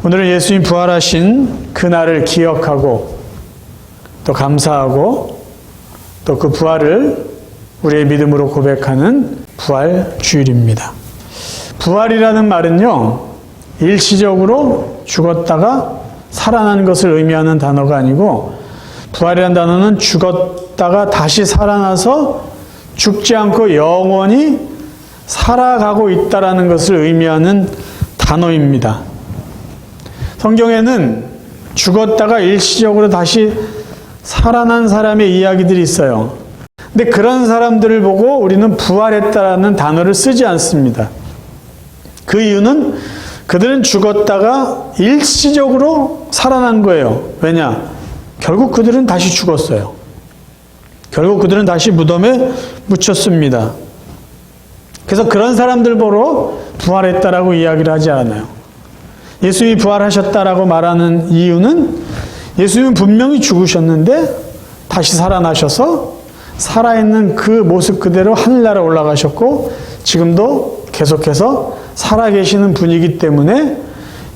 오늘은 예수님 부활하신 그날을 기억하고 또 감사하고 또 그 부활을 우리의 믿음으로 고백하는 부활 주일입니다. 부활이라는 말은요, 일시적으로 죽었다가 살아난 것을 의미하는 단어가 아니고, 부활이라는 단어는 죽었다가 다시 살아나서 죽지 않고 영원히 살아가고 있다라는 것을 의미하는 단어입니다. 성경에는 죽었다가 일시적으로 다시 살아난 사람의 이야기들이 있어요. 근데 그런 사람들을 보고 우리는 부활했다라는 단어를 쓰지 않습니다. 그 이유는 그들은 죽었다가 일시적으로 살아난 거예요. 왜냐? 결국 그들은 다시 죽었어요. 결국 그들은 다시 무덤에 묻혔습니다. 그래서 그런 사람들 보러 부활했다라고 이야기를 하지 않아요. 예수님이 부활하셨다라고 말하는 이유는 예수님은 분명히 죽으셨는데 다시 살아나셔서 살아있는 그 모습 그대로 하늘나라에 올라가셨고 지금도 계속해서 살아계시는 분이기 때문에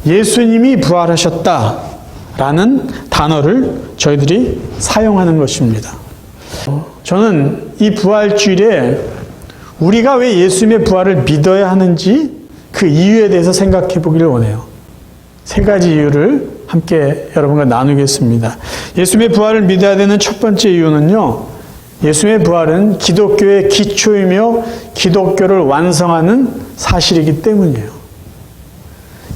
예수님이 부활하셨다라는 단어를 저희들이 사용하는 것입니다. 저는 이 부활주일에 우리가 왜 예수님의 부활을 믿어야 하는지 그 이유에 대해서 생각해 보기를 원해요. 세 가지 이유를 함께 여러분과 나누겠습니다. 예수님의 부활을 믿어야 되는 첫 번째 이유는요, 예수님의 부활은 기독교의 기초이며 기독교를 완성하는 사실이기 때문이에요.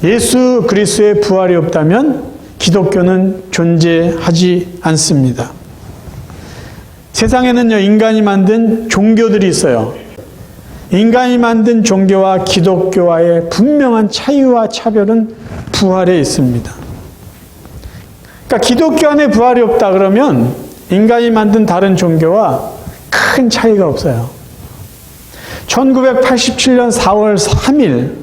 예수 그리스도의 부활이 없다면 기독교는 존재하지 않습니다. 세상에는요, 인간이 만든 종교들이 있어요. 인간이 만든 종교와 기독교와의 분명한 차이와 차별은 부활에 있습니다. 그러니까 기독교 안에 부활이 없다 그러면 인간이 만든 다른 종교와 큰 차이가 없어요. 1987년 4월 3일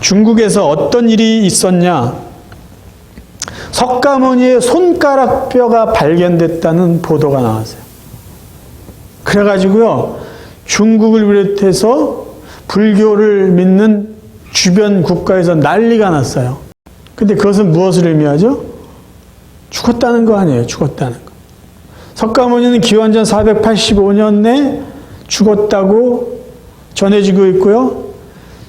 중국에서 어떤 일이 있었냐? 석가모니의 손가락뼈가 발견됐다는 보도가 나왔어요. 그래가지고요, 중국을 비롯해서 불교를 믿는 주변 국가에서 난리가 났어요. 근데 그것은 무엇을 의미하죠? 죽었다는 거 아니에요. 죽었다는 거. 석가모니는 기원전 485년에 죽었다고 전해지고 있고요.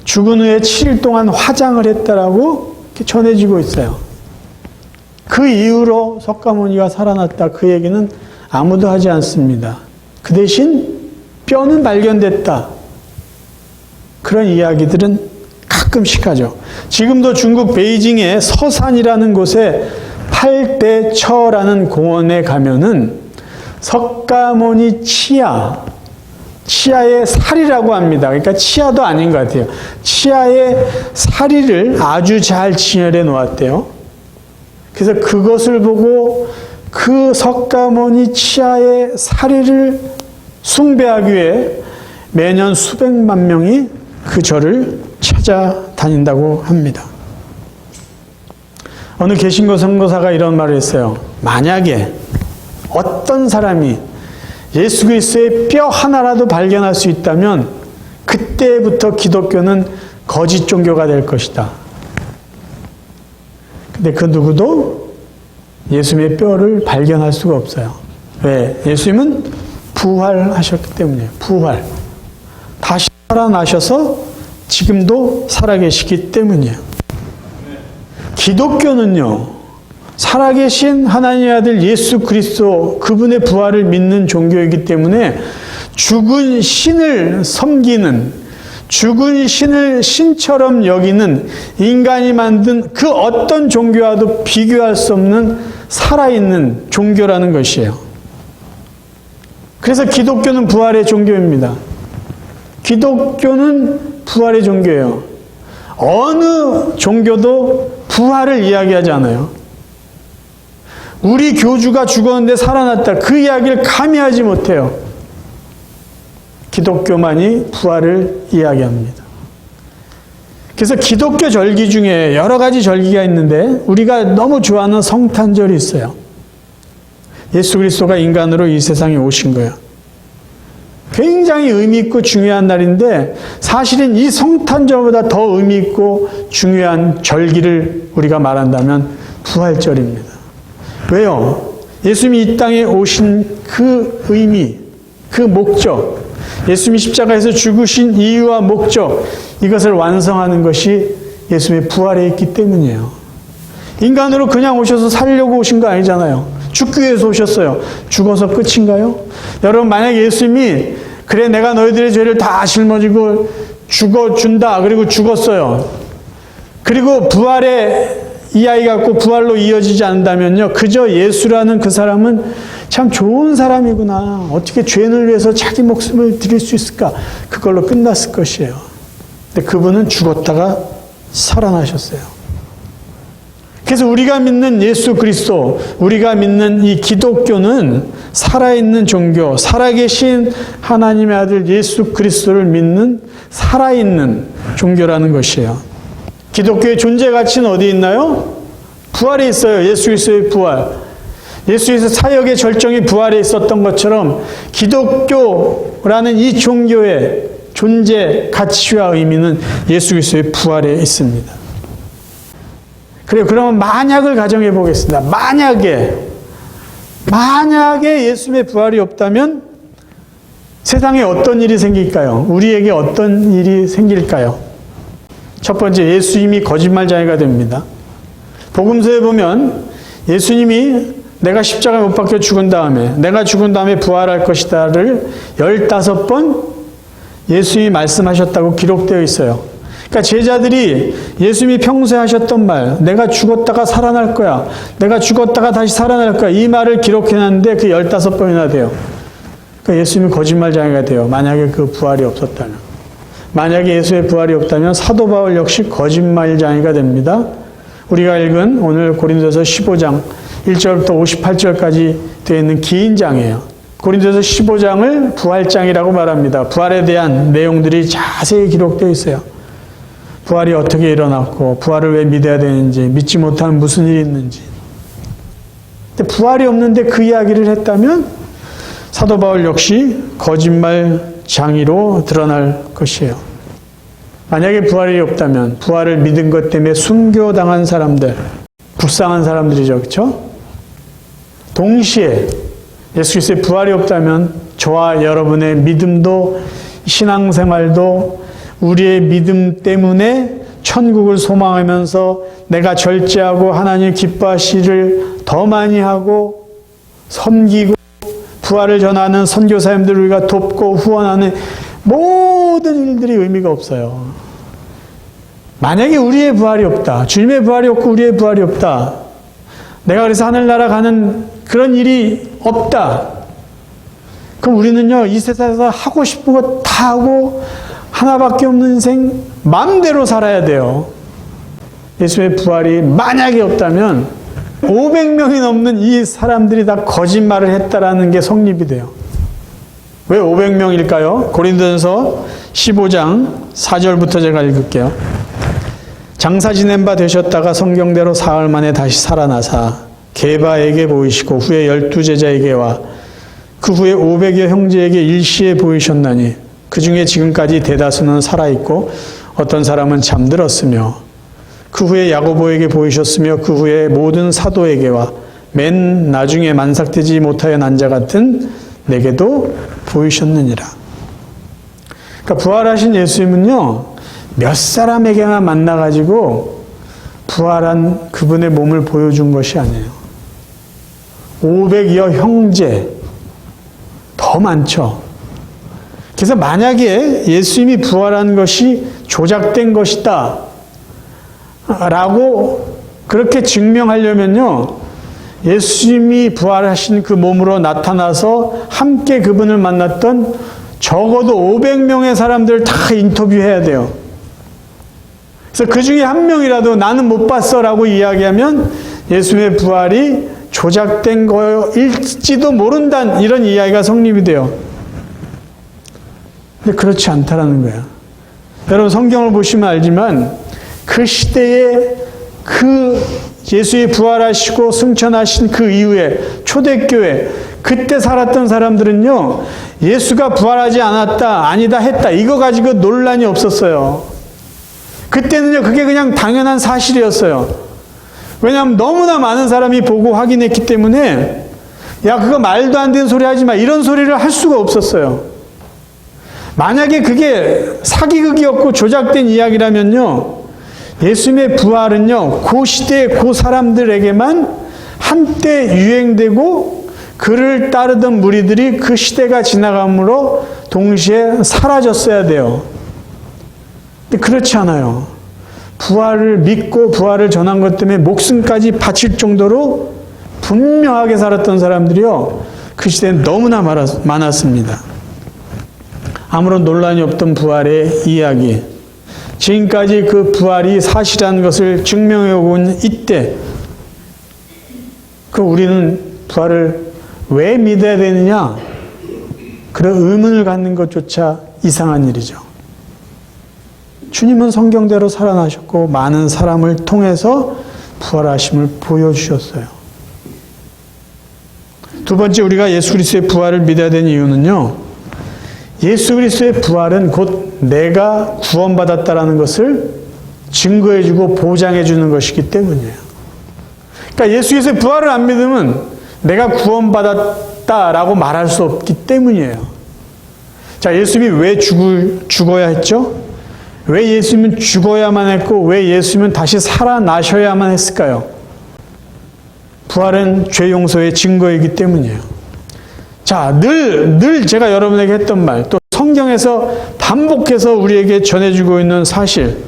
죽은 후에 7일 동안 화장을 했다라고 전해지고 있어요. 그 이후로 석가모니가 살아났다, 그 얘기는 아무도 하지 않습니다. 그 대신 뼈는 발견됐다, 그런 이야기들은 가끔씩 하죠. 지금도 중국 베이징의 서산이라는 곳에 팔대처라는 공원에 가면은 석가모니 치아의 살이라고 합니다. 그러니까 치아도 아닌 것 같아요. 치아의 사리를 아주 잘 진열해 놓았대요. 그래서 그것을 보고 그 석가모니 치아의 사리를 숭배하기 위해 매년 수백만 명이 그 절을 찾아다닌다고 합니다. 어느 개신교 선교사가 이런 말을 했어요. 만약에 어떤 사람이 예수 그리스도의 뼈 하나라도 발견할 수 있다면 그때부터 기독교는 거짓 종교가 될 것이다. 근데 그 누구도 예수님의 뼈를 발견할 수가 없어요. 왜? 예수님은 부활하셨기 때문이에요. 부활. 다시 살아나셔서 지금도 살아계시기 때문이에요. 기독교는요, 살아계신 하나님의 아들 예수 그리스도, 그분의 부활을 믿는 종교이기 때문에 죽은 신을 섬기는, 죽은 신을 신처럼 여기는 인간이 만든 그 어떤 종교와도 비교할 수 없는 살아있는 종교라는 것이에요. 그래서 기독교는 부활의 종교입니다. 기독교는 부활의 종교예요. 어느 종교도 부활을 이야기하지 않아요. 우리 교주가 죽었는데 살아났다, 그 이야기를 감히 하지 못해요. 기독교만이 부활을 이야기합니다. 그래서 기독교 절기 중에 여러 가지 절기가 있는데 우리가 너무 좋아하는 성탄절이 있어요. 예수 그리스도가 인간으로 이 세상에 오신 거예요. 굉장히 의미 있고 중요한 날인데 사실은 이 성탄절보다 더 의미 있고 중요한 절기를 우리가 말한다면 부활절입니다. 왜요? 예수님이 이 땅에 오신 그 의미, 그 목적, 예수님이 십자가에서 죽으신 이유와 목적, 이것을 완성하는 것이 예수님의 부활에 있기 때문이에요. 인간으로 그냥 오셔서 살려고 오신 거 아니잖아요. 죽기 위해서 오셨어요. 죽어서 끝인가요? 여러분, 만약에 예수님이 그래 내가 너희들의 죄를 다 짊어지고 죽어준다. 그리고 죽었어요. 그리고 부활에 이 아이 갖고 부활로 이어지지 않는다면요. 그저 예수라는 그 사람은 참 좋은 사람이구나. 어떻게 죄인을 위해서 자기 목숨을 드릴 수 있을까? 그걸로 끝났을 것이에요. 근데 그분은 죽었다가 살아나셨어요. 그래서 우리가 믿는 예수 그리스도, 우리가 믿는 이 기독교는 살아있는 종교, 살아계신 하나님의 아들 예수 그리스도를 믿는 살아있는 종교라는 것이에요. 기독교의 존재 가치는 어디 있나요? 부활에 있어요. 예수 그리스도의 부활. 예수 그리스도 사역의 절정이 부활에 있었던 것처럼 기독교라는 이 종교의 존재 가치와 의미는 예수 그리스도의 부활에 있습니다. 그래요. 그러면 만약을 가정해 보겠습니다. 만약에 예수님의 부활이 없다면 세상에 어떤 일이 생길까요? 우리에게 어떤 일이 생길까요? 첫 번째, 예수님이 거짓말쟁이가 됩니다. 복음서에 보면 예수님이 내가 십자가에 못 박혀 죽은 다음에, 내가 죽은 다음에 부활할 것이다를 15번 예수님이 말씀하셨다고 기록되어 있어요. 그러니까 제자들이 예수님이 평소에 하셨던 말, 내가 죽었다가 살아날 거야, 내가 죽었다가 다시 살아날 거야, 이 말을 기록해놨는데 그 15번이나 돼요. 그러니까 예수님이 거짓말쟁이가 돼요. 만약에 그 부활이 없었다면. 만약에 예수의 부활이 없다면 사도 바울 역시 거짓말쟁이가 됩니다. 우리가 읽은 오늘 고린도서 15장 1절부터 58절까지 되어 있는 긴 장이에요. 고린도서 15장을 부활장이라고 말합니다. 부활에 대한 내용들이 자세히 기록되어 있어요. 부활이 어떻게 일어났고 부활을 왜 믿어야 되는지, 믿지 못하면 무슨 일이 있는지. 근데 부활이 없는데 그 이야기를 했다면 사도 바울 역시 거짓말장이로 드러날 것이에요. 만약에 부활이 없다면 부활을 믿은 것 때문에 순교당한 사람들, 불쌍한 사람들이죠. 그렇죠? 동시에 예수 그리스도의 부활이 없다면 저와 여러분의 믿음도, 신앙생활도 우리의 믿음 때문에 천국을 소망하면서 내가 절제하고 하나님 기뻐하시기를 더 많이 하고 섬기고 부활을 전하는 선교사님들을 우리가 돕고 후원하는 모든 일들이 의미가 없어요. 만약에 우리의 부활이 없다, 주님의 부활이 없고 우리의 부활이 없다, 내가 그래서 하늘나라 가는 그런 일이 없다, 그럼 우리는요 이 세상에서 하고 싶은 거 다 하고 하나밖에 없는 인생 마음대로 살아야 돼요. 예수의 부활이 만약에 없다면 500명이 넘는 이 사람들이 다 거짓말을 했다라는 게 성립이 돼요. 왜 500명일까요? 고린도전서 15장 4절부터 제가 읽을게요. 장사 지낸 바 되셨다가 성경대로 사흘 만에 다시 살아나사 게바에게 보이시고 후에 12제자에게와 그 후에 500여 형제에게 일시에 보이셨나니 그 중에 지금까지 대다수는 살아있고 어떤 사람은 잠들었으며 그 후에 야고보에게 보이셨으며 그 후에 모든 사도에게와 맨 나중에 만삭되지 못하여 난 자 같은 내게도 보이셨느니라. 그러니까 부활하신 예수님은요 몇 사람에게만 만나가지고 부활한 그분의 몸을 보여준 것이 아니에요. 500여 형제, 더 많죠. 그래서 만약에 예수님이 부활한 것이 조작된 것이다 라고 그렇게 증명하려면요 예수님이 부활하신 그 몸으로 나타나서 함께 그분을 만났던 적어도 500명의 사람들을 다 인터뷰해야 돼요. 그래서 그 중에 한 명이라도 나는 못 봤어 라고 이야기하면 예수님의 부활이 조작된 거일지도 모른다는 이런 이야기가 성립이 돼요. 근데 그렇지 않다라는 거야. 여러분 성경을 보시면 알지만 그 시대에 그 예수의 부활하시고 승천하신 그 이후에 초대교회, 그 그때 살았던 사람들은요, 예수가 부활하지 않았다, 아니다 했다, 이거 가지고 논란이 없었어요. 그때는요, 그게 그냥 당연한 사실이었어요. 왜냐하면 너무나 많은 사람이 보고 확인했기 때문에, 야, 그거 말도 안 되는 소리 하지 마, 이런 소리를 할 수가 없었어요. 만약에 그게 사기극이었고 조작된 이야기라면요, 예수님의 부활은요, 그 시대의 그 사람들에게만 한때 유행되고 그를 따르던 무리들이 그 시대가 지나감으로 동시에 사라졌어야 돼요. 근데 그렇지 않아요. 부활을 믿고 부활을 전한 것 때문에 목숨까지 바칠 정도로 분명하게 살았던 사람들이요, 그 시대엔 너무나 많았습니다. 아무런 논란이 없던 부활의 이야기, 지금까지 그 부활이 사실이라는 것을 증명해 온 이때, 우리는 부활을 왜 믿어야 되느냐? 그런 의문을 갖는 것조차 이상한 일이죠. 주님은 성경대로 살아나셨고 많은 사람을 통해서 부활하심을 보여주셨어요. 두 번째, 우리가 예수 그리스도의 부활을 믿어야 되는 이유는요, 예수 그리스도의 부활은 곧 내가 구원받았다라는 것을 증거해주고 보장해주는 것이기 때문이에요. 그러니까 예수 그리스도의 부활을 안 믿으면 내가 구원받았다라고 말할 수 없기 때문이에요. 자, 예수님이 왜 죽어야 했죠? 왜 예수님은 죽어야만 했고 왜 예수님은 다시 살아나셔야만 했을까요? 부활은 죄 용서의 증거이기 때문이에요. 자, 늘 제가 여러분에게 했던 말, 또 성경에서 반복해서 우리에게 전해주고 있는 사실,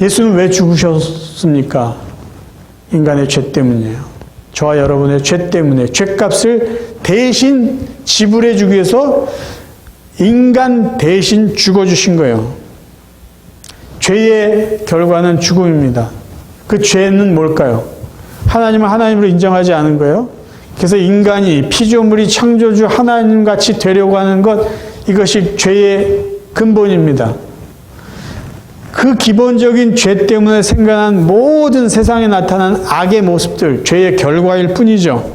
예수는 왜 죽으셨습니까? 인간의 죄 때문이에요. 저와 여러분의 죄 때문에 죄값을 대신 지불해 주기 위해서 인간 대신 죽어주신 거예요. 죄의 결과는 죽음입니다. 그 죄는 뭘까요? 하나님을 하나님으로 인정하지 않은 거예요. 그래서 인간이 피조물이 창조주 하나님같이 되려고 하는 것, 이것이 죄의 근본입니다. 그 기본적인 죄 때문에 생겨난 모든 세상에 나타난 악의 모습들, 죄의 결과일 뿐이죠.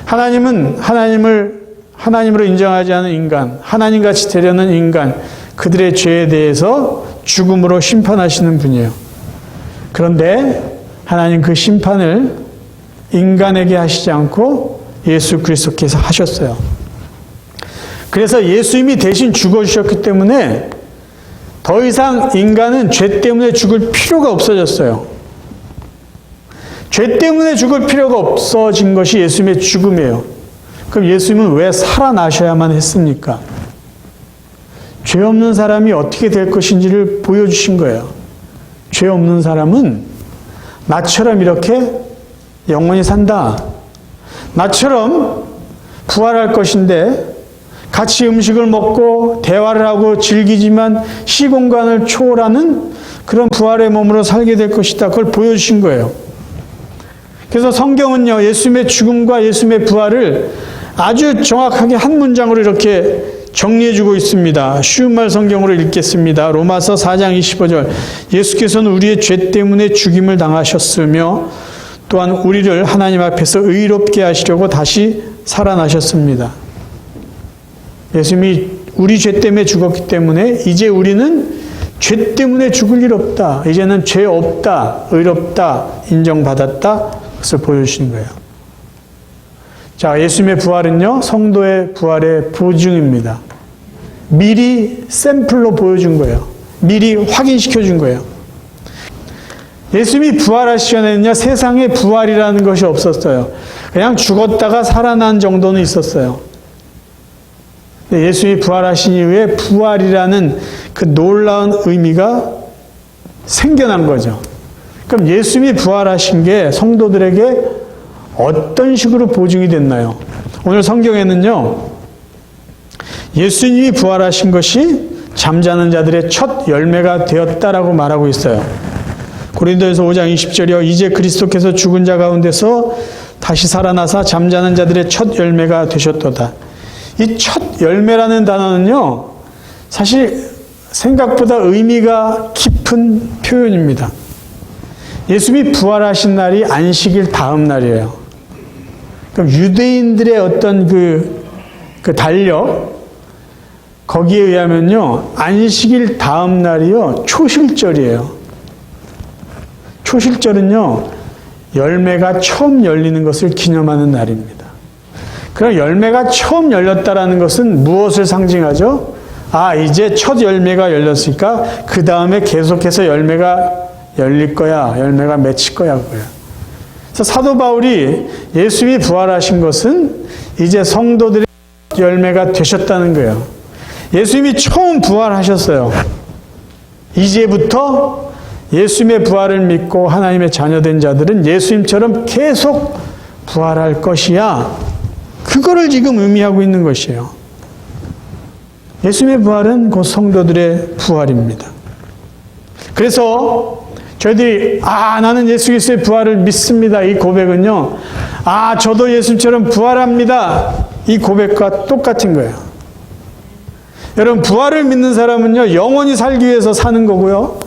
하나님은 하나님으로 인정하지 않은 인간, 하나님같이 되려는 인간, 그들의 죄에 대해서 죽음으로 심판하시는 분이에요. 그런데 하나님 그 심판을 인간에게 하시지 않고 예수 그리스도께서 하셨어요. 그래서 예수님이 대신 죽어주셨기 때문에 더 이상 인간은 죄 때문에 죽을 필요가 없어졌어요. 죄 때문에 죽을 필요가 없어진 것이 예수님의 죽음이에요. 그럼 예수님은 왜 살아나셔야만 했습니까? 죄 없는 사람이 어떻게 될 것인지를 보여주신 거예요. 죄 없는 사람은 나처럼 이렇게 영원히 산다. 나처럼 부활할 것인데 같이 음식을 먹고 대화를 하고 즐기지만 시공간을 초월하는 그런 부활의 몸으로 살게 될 것이다. 그걸 보여주신 거예요. 그래서 성경은요, 예수님의 죽음과 예수님의 부활을 아주 정확하게 한 문장으로 이렇게 정리해주고 있습니다. 쉬운 말 성경으로 읽겠습니다. 로마서 4장 25절. 예수께서는 우리의 죄 때문에 죽임을 당하셨으며 또한 우리를 하나님 앞에서 의롭게 하시려고 다시 살아나셨습니다. 예수님이 우리 죄 때문에 죽었기 때문에 이제 우리는 죄 때문에 죽을 일 없다. 이제는 죄 없다. 의롭다. 인정받았다. 그것을 보여주시는 거예요. 자, 예수님의 부활은요, 성도의 부활의 보증입니다. 미리 샘플로 보여준 거예요. 미리 확인시켜 준 거예요. 예수님이 부활하시기 전에는요, 세상에 부활이라는 것이 없었어요. 그냥 죽었다가 살아난 정도는 있었어요. 예수님이 부활하신 이후에 부활이라는 그 놀라운 의미가 생겨난 거죠. 그럼 예수님이 부활하신 게 성도들에게 어떤 식으로 보증이 됐나요? 오늘 성경에는요, 예수님이 부활하신 것이 잠자는 자들의 첫 열매가 되었다라고 말하고 있어요. 고린도에서 5장 20절이요. 이제 그리스도께서 죽은 자 가운데서 다시 살아나사 잠자는 자들의 첫 열매가 되셨도다. 이 첫 열매라는 단어는요, 사실 생각보다 의미가 깊은 표현입니다. 예수님이 부활하신 날이 안식일 다음 날이에요. 그럼 유대인들의 어떤 그 달력, 거기에 의하면요, 안식일 다음 날이요, 초실절이에요. 초실절은요, 열매가 처음 열리는 것을 기념하는 날입니다. 그럼 열매가 처음 열렸다라는 것은 무엇을 상징하죠? 아, 이제 첫 열매가 열렸으니까 그 다음에 계속해서 열매가 열릴 거야, 열매가 맺힐 거야, 그거야. 그래서 사도 바울이 예수님이 부활하신 것은 이제 성도들의 열매가 되셨다는 거예요. 예수님이 처음 부활하셨어요. 이제부터 예수님의 부활을 믿고 하나님의 자녀된 자들은 예수님처럼 계속 부활할 것이야. 그거를 지금 의미하고 있는 것이에요. 예수님의 부활은 곧 성도들의 부활입니다. 그래서 저희들이 나는 예수 그리스도의 부활을 믿습니다. 이 고백은요. 저도 예수님처럼 부활합니다. 이 고백과 똑같은 거예요. 여러분, 부활을 믿는 사람은요, 영원히 살기 위해서 사는 거고요.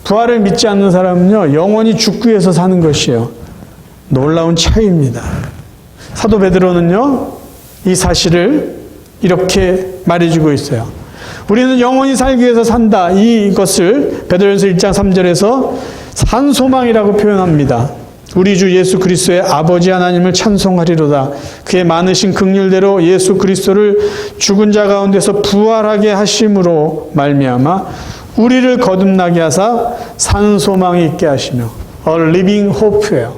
부활을 믿지 않는 사람은요, 영원히 죽기 위해서 사는 것이에요. 놀라운 차이입니다. 사도 베드로는요, 이 사실을 이렇게 말해주고 있어요. 우리는 영원히 살기 위해서 산다. 이것을 베드로전서 1장 3절에서 산 소망이라고 표현합니다. 우리 주 예수 그리스도의 아버지 하나님을 찬송하리로다. 그의 많으신 긍휼대로 예수 그리스도를 죽은 자 가운데서 부활하게 하심으로 말미암아 우리를 거듭나게 하사 산 소망이 있게 하시며 A living hope예요.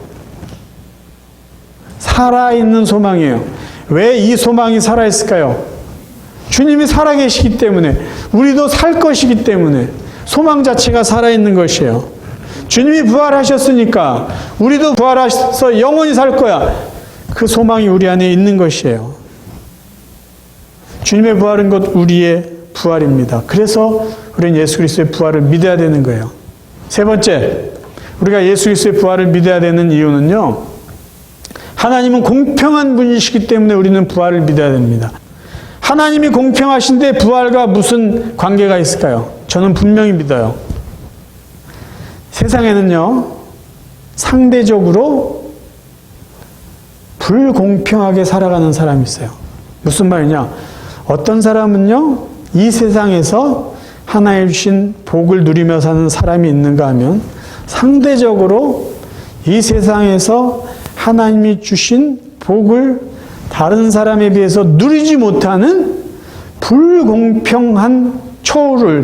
살아있는 소망이에요. 왜 이 소망이 살아있을까요? 주님이 살아계시기 때문에, 우리도 살 것이기 때문에 소망 자체가 살아있는 것이에요. 주님이 부활하셨으니까 우리도 부활하셔서 영원히 살 거야. 그 소망이 우리 안에 있는 것이에요. 주님의 부활은 곧 우리의 부활입니다. 그래서 우리는 예수 그리스도의 부활을 믿어야 되는 거예요. 세 번째, 우리가 예수 그리스도의 부활을 믿어야 되는 이유는요, 하나님은 공평한 분이시기 때문에 우리는 부활을 믿어야 됩니다. 하나님이 공평하신데 부활과 무슨 관계가 있을까요? 저는 분명히 믿어요. 세상에는요, 상대적으로 불공평하게 살아가는 사람이 있어요. 무슨 말이냐? 어떤 사람은요, 이 세상에서 하나님 주신 복을 누리며 사는 사람이 있는가 하면 상대적으로 이 세상에서 하나님이 주신 복을 다른 사람에 비해서 누리지 못하는 불공평한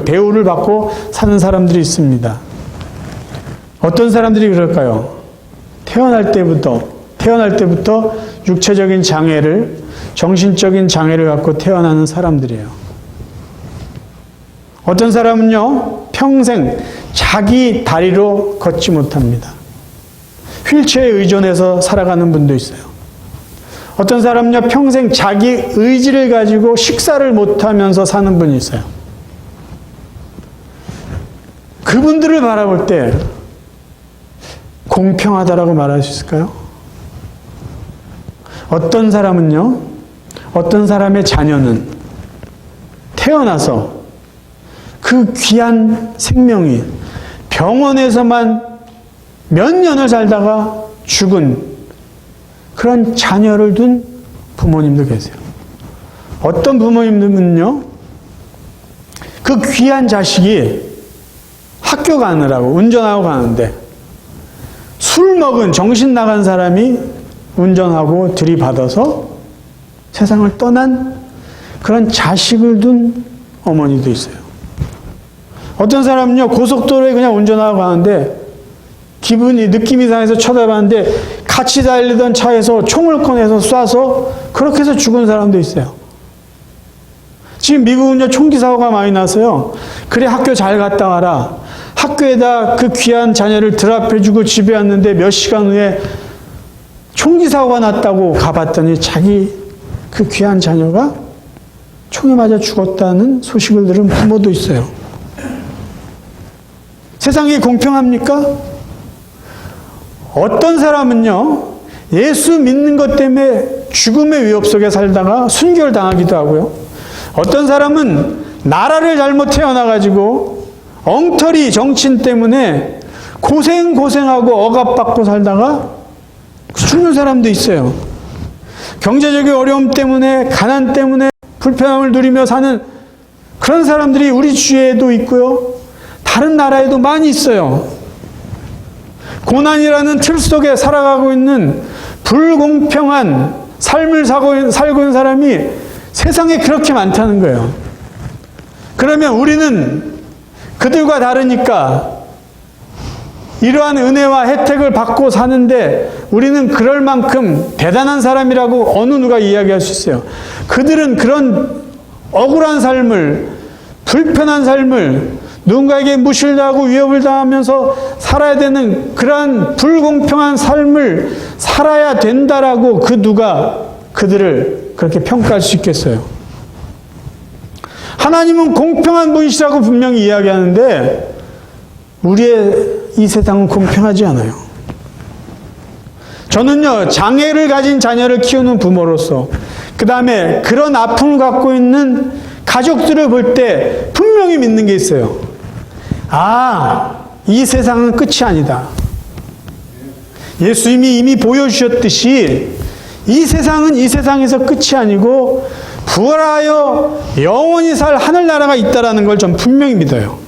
배후를 받고 사는 사람들이 있습니다. 어떤 사람들이 그럴까요? 태어날 때부터 육체적인 장애를, 정신적인 장애를 갖고 태어나는 사람들이에요. 어떤 사람은요, 평생 자기 다리로 걷지 못합니다. 휠체어에 의존해서 살아가는 분도 있어요. 어떤 사람은요, 평생 자기 의지를 가지고 식사를 못하면서 사는 분이 있어요. 그분들을 바라볼 때 공평하다라고 말할 수 있을까요? 어떤 사람은요, 어떤 사람의 자녀는 태어나서 그 귀한 생명이 병원에서만 몇 년을 살다가 죽은 그런 자녀를 둔 부모님도 계세요. 어떤 부모님들은요, 그 귀한 자식이 학교 가느라고 운전하고 가는데 술 먹은 정신 나간 사람이 운전하고 들이받아서 세상을 떠난 그런 자식을 둔 어머니도 있어요. 어떤 사람은요, 고속도로에 그냥 운전하고 가는데 느낌이 이상해서 쳐다봤는데 같이 달리던 차에서 총을 꺼내서 쏴서 그렇게 해서 죽은 사람도 있어요. 지금 미국은요, 총기 사고가 많이 나서요. 그래, 학교 잘 갔다 와라. 학교에다 그 귀한 자녀를 드랍해주고 집에 왔는데 몇 시간 후에 총기 사고가 났다고 가봤더니 자기 그 귀한 자녀가 총에 맞아 죽었다는 소식을 들은 부모도 있어요. 세상이 공평합니까? 어떤 사람은요, 예수 믿는 것 때문에 죽음의 위협 속에 살다가 순교당하기도 하고요. 어떤 사람은 나라를 잘못 태어나가지고 엉터리 정치인 때문에 고생하고 억압받고 살다가 죽는 사람도 있어요. 경제적인 어려움 때문에, 가난 때문에 불편함을 누리며 사는 그런 사람들이 우리 주위에도 있고요. 다른 나라에도 많이 있어요. 고난이라는 틀 속에 살아가고 있는 불공평한 삶을 살고 있는 사람이 세상에 그렇게 많다는 거예요. 그러면 우리는 그들과 다르니까 이러한 은혜와 혜택을 받고 사는데 우리는 그럴 만큼 대단한 사람이라고 어느 누가 이야기할 수 있어요. 그들은 그런 억울한 삶을, 불편한 삶을, 누군가에게 무시당하고 위협을 당하면서 살아야 되는 그러한 불공평한 삶을 살아야 된다라고 그 누가 그들을 그렇게 평가할 수 있겠어요? 하나님은 공평한 분이시라고 분명히 이야기하는데 우리의 이 세상은 공평하지 않아요. 저는요, 장애를 가진 자녀를 키우는 부모로서, 그 다음에 그런 아픔을 갖고 있는 가족들을 볼 때 분명히 믿는 게 있어요. 아, 이 세상은 끝이 아니다. 예수님이 이미 보여주셨듯이 이 세상은 이 세상에서 끝이 아니고 부활하여 영원히 살 하늘나라가 있다는 걸 전 분명히 믿어요.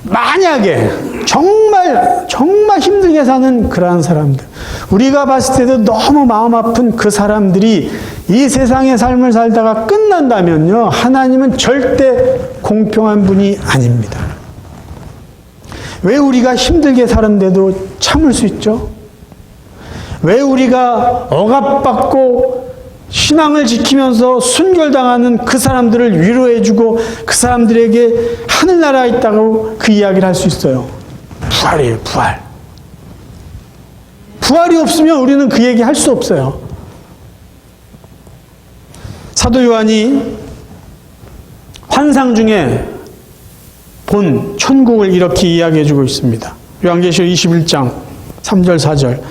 만약에 정말 힘들게 사는 그러한 사람들, 우리가 봤을 때도 너무 마음 아픈 그 사람들이 이 세상의 삶을 살다가 끝난다면요, 하나님은 절대 공평한 분이 아닙니다. 왜 우리가 힘들게 사는데도 참을 수 있죠? 왜 우리가 억압받고 신앙을 지키면서 순결당하는 그 사람들을 위로해주고 그 사람들에게 하늘나라가 있다고 그 이야기를 할 수 있어요? 부활이에요, 부활. 부활이 없으면 우리는 그 얘기 할 수 없어요. 사도 요한이 환상 중에 본 천국을 이렇게 이야기해주고 있습니다. 요한계시록 21장 3절 4절.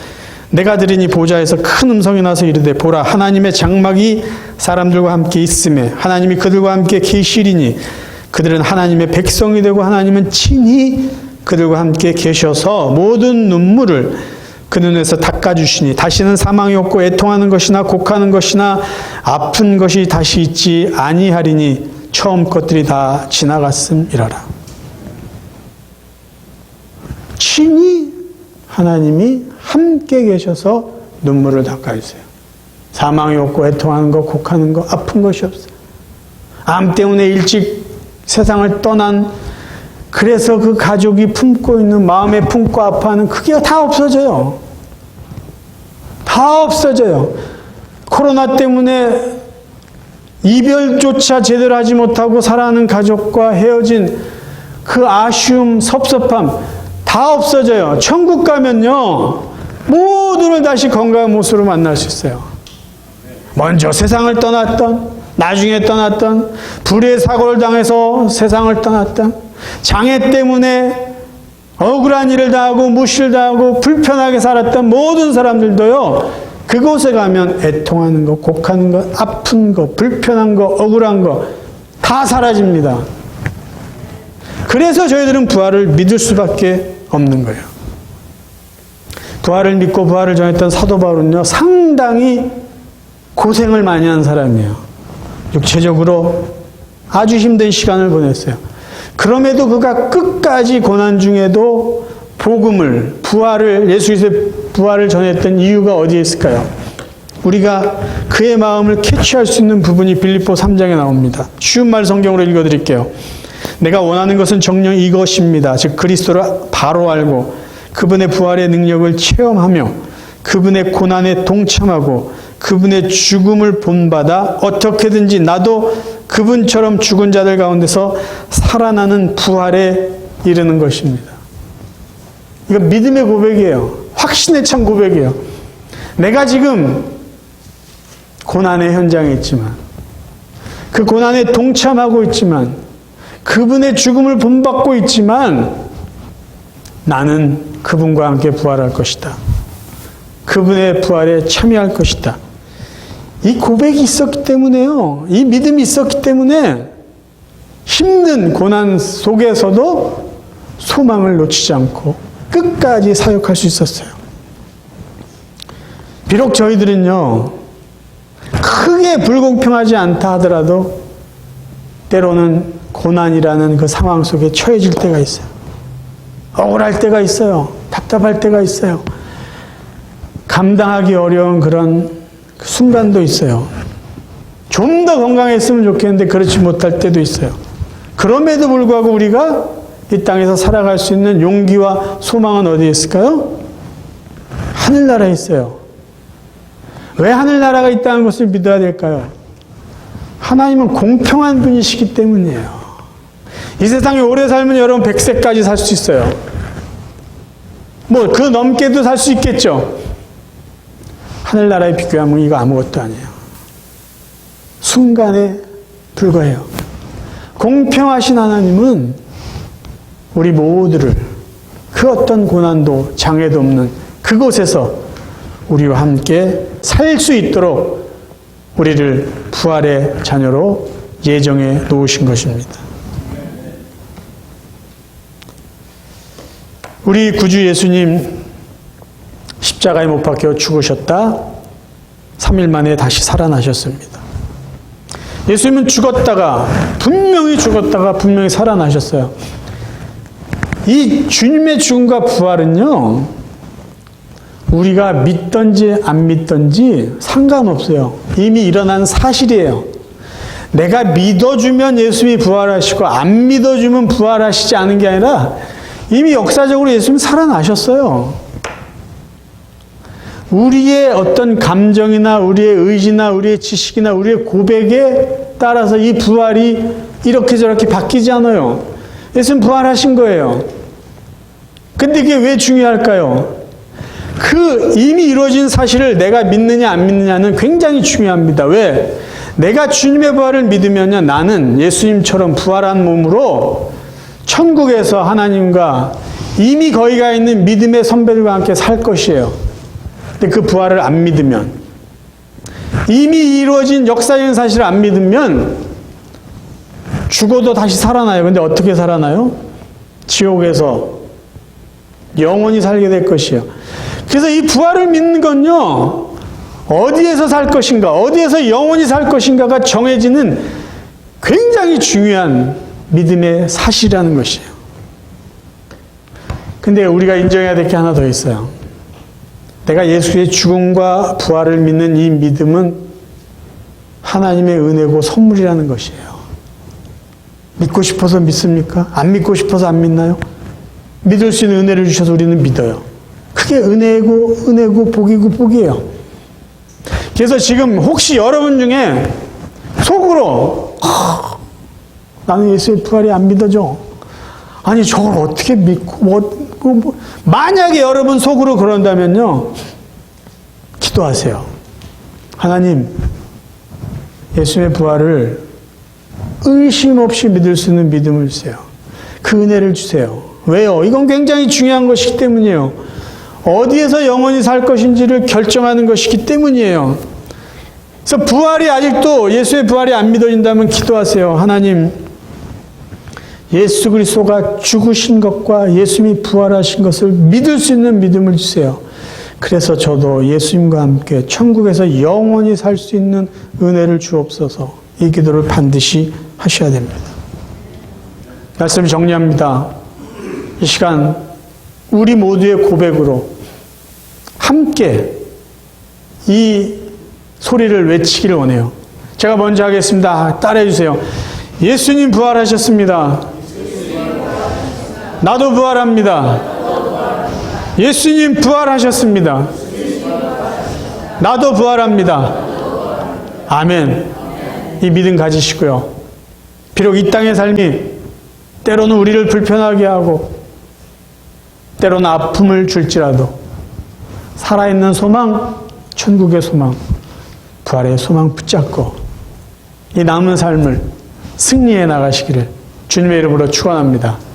내가 들으니 보좌에서 큰 음성이 나서 이르되 보라 하나님의 장막이 사람들과 함께 있으매 하나님이 그들과 함께 계시리니 그들은 하나님의 백성이 되고 하나님은 친히 그들과 함께 계셔서 모든 눈물을 그 눈에서 닦아주시니 다시는 사망이 없고 애통하는 것이나 곡하는 것이나 아픈 것이 다시 있지 아니하리니 처음 것들이 다 지나갔음이라라. 친히 하나님이 함께 계셔서 눈물을 닦아주세요. 사망이 없고 애통하는 것, 곡하는 것, 아픈 것이 없어요. 암 때문에 일찍 세상을 떠난, 그래서 그 가족이 품고 있는, 마음에 품고 아파하는 그게 다 없어져요. 다 없어져요. 코로나 때문에 이별조차 제대로 하지 못하고 살아가는 가족과 헤어진 그 아쉬움, 섭섭함 다 없어져요. 천국 가면요, 모두를 다시 건강한 모습으로 만날 수 있어요. 먼저 세상을 떠났던, 나중에 떠났던, 불의의 사고를 당해서 세상을 떠났던, 장애 때문에 억울한 일을 당하고 무시를 당하고 불편하게 살았던 모든 사람들도요, 그곳에 가면 애통하는 것, 곡하는 것, 아픈 것, 불편한 것, 억울한 것 다 사라집니다. 그래서 저희들은 부활을 믿을 수밖에 없는 거예요. 부활을 믿고 부활을 전했던 사도 바울은요, 상당히 고생을 많이 한 사람이에요. 육체적으로 아주 힘든 시간을 보냈어요. 그럼에도 그가 끝까지 고난 중에도 복음을, 부활을, 예수 그리스도의 부활을 전했던 이유가 어디에 있을까요? 우리가 그의 마음을 캐치할 수 있는 부분이 빌립보 3장에 나옵니다. 쉬운 말 성경으로 읽어드릴게요. 내가 원하는 것은 정녕 이것입니다. 즉 그리스도를 바로 알고 그분의 부활의 능력을 체험하며 그분의 고난에 동참하고 그분의 죽음을 본받아 어떻게든지 나도 그분처럼 죽은 자들 가운데서 살아나는 부활에 이르는 것입니다. 이거 믿음의 고백이에요. 확신에 찬 고백이에요. 내가 지금 고난의 현장에 있지만, 그 고난에 동참하고 있지만, 그분의 죽음을 본받고 있지만 나는 그분과 함께 부활할 것이다. 그분의 부활에 참여할 것이다. 이 고백이 있었기 때문에요. 이 믿음이 있었기 때문에 힘든 고난 속에서도 소망을 놓치지 않고 끝까지 사역할 수 있었어요. 비록 저희들은요, 크게 불공평하지 않다 하더라도 때로는 고난이라는 그 상황 속에 처해질 때가 있어요. 억울할 때가 있어요. 답답할 때가 있어요. 감당하기 어려운 그런 순간도 있어요. 좀 더 건강했으면 좋겠는데 그렇지 못할 때도 있어요. 그럼에도 불구하고 우리가 이 땅에서 살아갈 수 있는 용기와 소망은 어디에 있을까요? 하늘나라에 있어요. 왜 하늘나라가 있다는 것을 믿어야 될까요? 하나님은 공평한 분이시기 때문이에요. 이 세상에 오래 살면 여러분 100세까지 살 수 있어요. 뭐 그 넘게도 살 수 있겠죠. 하늘나라에 비교하면 이거 아무것도 아니에요. 순간에 불과해요. 공평하신 하나님은 우리 모두를 그 어떤 고난도 장애도 없는 그곳에서 우리와 함께 살 수 있도록 우리를 부활의 자녀로 예정해 놓으신 것입니다. 우리 구주 예수님 십자가에 못 박혀 죽으셨다 3일 만에 다시 살아나셨습니다. 예수님은 분명히 죽었다가 분명히 살아나셨어요. 이 주님의 죽음과 부활은요, 우리가 믿든지 안 믿든지 상관없어요. 이미 일어난 사실이에요. 내가 믿어주면 예수님이 부활하시고 안 믿어주면 부활하시지 않은 게 아니라 이미 역사적으로 예수님이 살아나셨어요. 우리의 어떤 감정이나 우리의 의지나 우리의 지식이나 우리의 고백에 따라서 이 부활이 이렇게 저렇게 바뀌지 않아요. 예수님 부활하신 거예요. 근데 이게 왜 중요할까요? 그 이미 이루어진 사실을 내가 믿느냐 안 믿느냐는 굉장히 중요합니다. 왜? 내가 주님의 부활을 믿으면요, 나는 예수님처럼 부활한 몸으로 천국에서 하나님과 이미 거기 가 있는 믿음의 선배들과 함께 살 것이에요. 근데 그 부활을 안 믿으면, 이미 이루어진 역사적인 사실을 안 믿으면 죽어도 다시 살아나요. 근데 어떻게 살아나요? 지옥에서 영원히 살게 될 것이에요. 그래서 이 부활을 믿는 건요, 어디에서 살 것인가, 어디에서 영원히 살 것인가가 정해지는 굉장히 중요한 믿음의 사실이라는 것이에요. 근데 우리가 인정해야 될 게 하나 더 있어요. 내가 예수의 죽음과 부활을 믿는 이 믿음은 하나님의 은혜고 선물이라는 것이에요. 믿고 싶어서 믿습니까? 안 믿고 싶어서 안 믿나요? 믿을 수 있는 은혜를 주셔서 우리는 믿어요. 그게 은혜고 복이에요. 그래서 지금 혹시 여러분 중에 속으로 나는 예수의 부활이 안 믿어져. 아니 저걸 어떻게 믿고 만약에 여러분 속으로 그런다면요, 기도하세요. 하나님, 예수의 부활을 의심 없이 믿을 수 있는 믿음을 주세요. 그 은혜를 주세요. 왜요? 이건 굉장히 중요한 것이기 때문이에요. 어디에서 영원히 살 것인지를 결정하는 것이기 때문이에요. 그래서 부활이 아직도 예수의 부활이 안 믿어진다면 기도하세요. 하나님, 예수 그리스도가 죽으신 것과 예수님이 부활하신 것을 믿을 수 있는 믿음을 주세요. 그래서 저도 예수님과 함께 천국에서 영원히 살 수 있는 은혜를 주옵소서. 이 기도를 반드시 하셔야 됩니다. 말씀 정리합니다. 이 시간 우리 모두의 고백으로 함께 이 소리를 외치기를 원해요. 제가 먼저 하겠습니다. 따라해 주세요. 예수님 부활하셨습니다. 나도 부활합니다. 예수님 부활하셨습니다. 나도 부활합니다. 아멘. 이 믿음 가지시고요. 비록 이 땅의 삶이 때로는 우리를 불편하게 하고 때로는 아픔을 줄지라도 살아있는 소망, 천국의 소망, 부활의 소망 붙잡고 이 남은 삶을 승리해 나가시기를 주님의 이름으로 축원합니다.